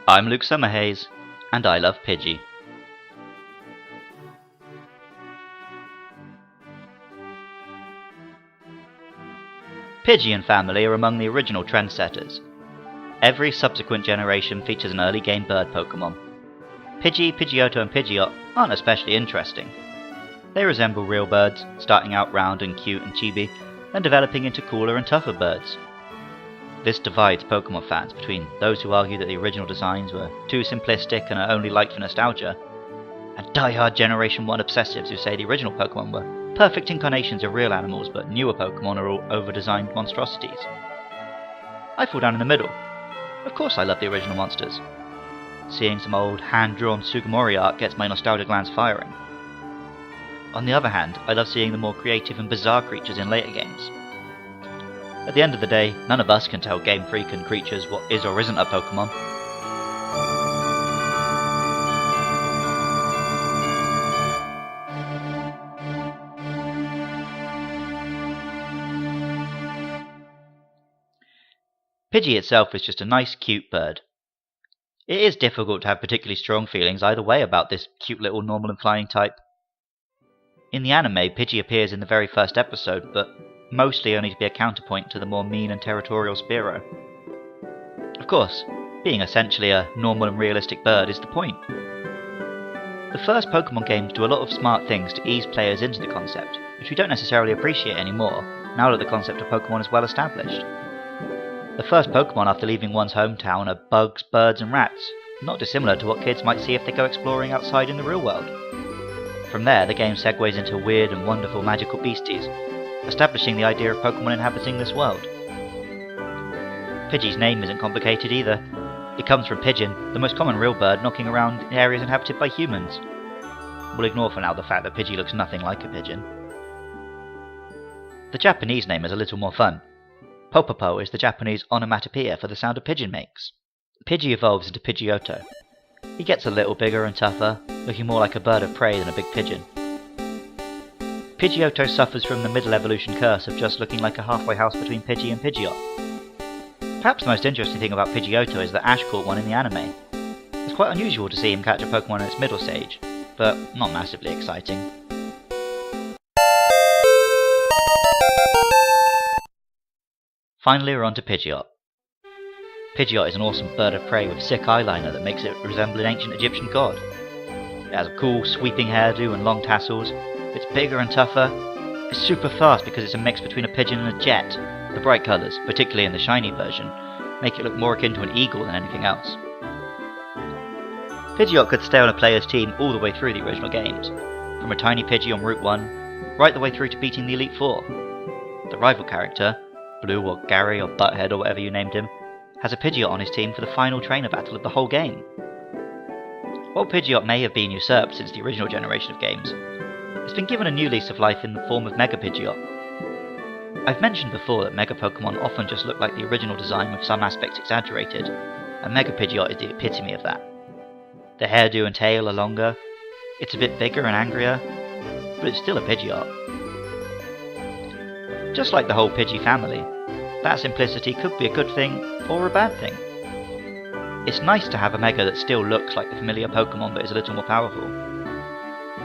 I'm Luke Summerhaze, and I love Pidgey. Pidgey and Family are among the original trendsetters. Every subsequent generation features an early game bird Pokemon. Pidgey, Pidgeotto and Pidgeot aren't especially interesting. They resemble real birds, starting out round and cute and chibi, then developing into cooler and tougher birds. This divides Pokemon fans between those who argue that the original designs were too simplistic and are only liked for nostalgia, and die-hard Generation 1 obsessives who say the original Pokemon were perfect incarnations of real animals but newer Pokemon are all over-designed monstrosities. I fall down in the middle. Of course I love the original monsters. Seeing some old hand-drawn Sugimori art gets my nostalgia glands firing. On the other hand, I love seeing the more creative and bizarre creatures in later games. At the end of the day, none of us can tell Game Freak and creatures what is or isn't a Pokemon. Pidgey itself is just a nice, cute bird. It is difficult to have particularly strong feelings either way about this cute little normal and flying type. In the anime, Pidgey appears in the very first episode, but mostly only to be a counterpoint to the more mean and territorial Spearow. Of course, being essentially a normal and realistic bird is the point. The first Pokemon games do a lot of smart things to ease players into the concept, which we don't necessarily appreciate anymore, now that the concept of Pokemon is well established. The first Pokemon after leaving one's hometown are bugs, birds and rats, not dissimilar to what kids might see if they go exploring outside in the real world. From there, the game segues into weird and wonderful magical beasties, establishing the idea of Pokemon inhabiting this world. Pidgey's name isn't complicated either. It comes from pigeon, the most common real bird knocking around in areas inhabited by humans. We'll ignore for now the fact that Pidgey looks nothing like a pigeon. The Japanese name is a little more fun. Popopo is the Japanese onomatopoeia for the sound a pigeon makes. Pidgey evolves into Pidgeotto. He gets a little bigger and tougher, looking more like a bird of prey than a big pigeon. Pidgeotto suffers from the middle evolution curse of just looking like a halfway house between Pidgey and Pidgeot. Perhaps the most interesting thing about Pidgeotto is that Ash caught one in the anime. It's quite unusual to see him catch a Pokemon in its middle stage, but not massively exciting. Finally we're on to Pidgeot. Pidgeot is an awesome bird of prey with sick eyeliner that makes it resemble an ancient Egyptian god. It has a cool sweeping hairdo and long tassels. It's bigger and tougher. It's super fast because it's a mix between a pigeon and a jet. The bright colours, particularly in the shiny version, make it look more akin to an eagle than anything else. Pidgeot could stay on a player's team all the way through the original games, from a tiny Pidgey on Route 1, right the way through to beating the Elite Four. The rival character, Blue or Gary or Butthead or whatever you named him, has a Pidgeot on his team for the final trainer battle of the whole game. While Pidgeot may have been usurped since the original generation of games, it's been given a new lease of life in the form of Mega Pidgeot. I've mentioned before that Mega Pokemon often just look like the original design with some aspects exaggerated, and Mega Pidgeot is the epitome of that. The hairdo and tail are longer, it's a bit bigger and angrier, but it's still a Pidgeot. Just like the whole Pidgey family, that simplicity could be a good thing or a bad thing. It's nice to have a Mega that still looks like the familiar Pokemon but is a little more powerful.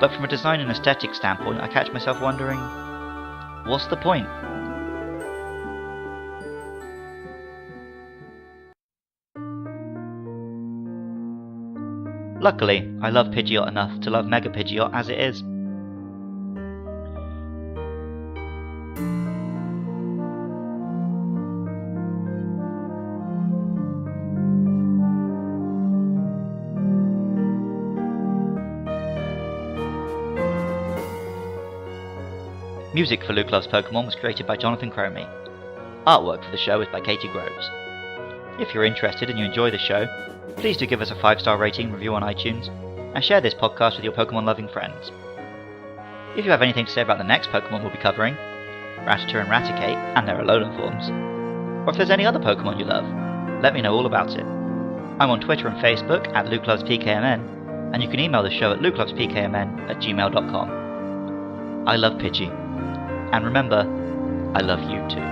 But from a design and aesthetic standpoint, I catch myself wondering, what's the point? Luckily, I love Pidgeot enough to love Mega Pidgeot as it is. Music for Luke Loves Pokemon was created by Jonathan Cromie. Artwork for the show is by Katie Groves. If you're interested and you enjoy the show, please do give us a 5-star rating and review on iTunes, and share this podcast with your Pokemon-loving friends. If you have anything to say about the next Pokemon we'll be covering, Rattata and Raticate and their Alolan forms, or if there's any other Pokemon you love, let me know all about it. I'm on Twitter and Facebook at LukeLovesPKMN, and you can email the show at lukelovespkmn@gmail.com. I love Pidgey. And remember, I love you too.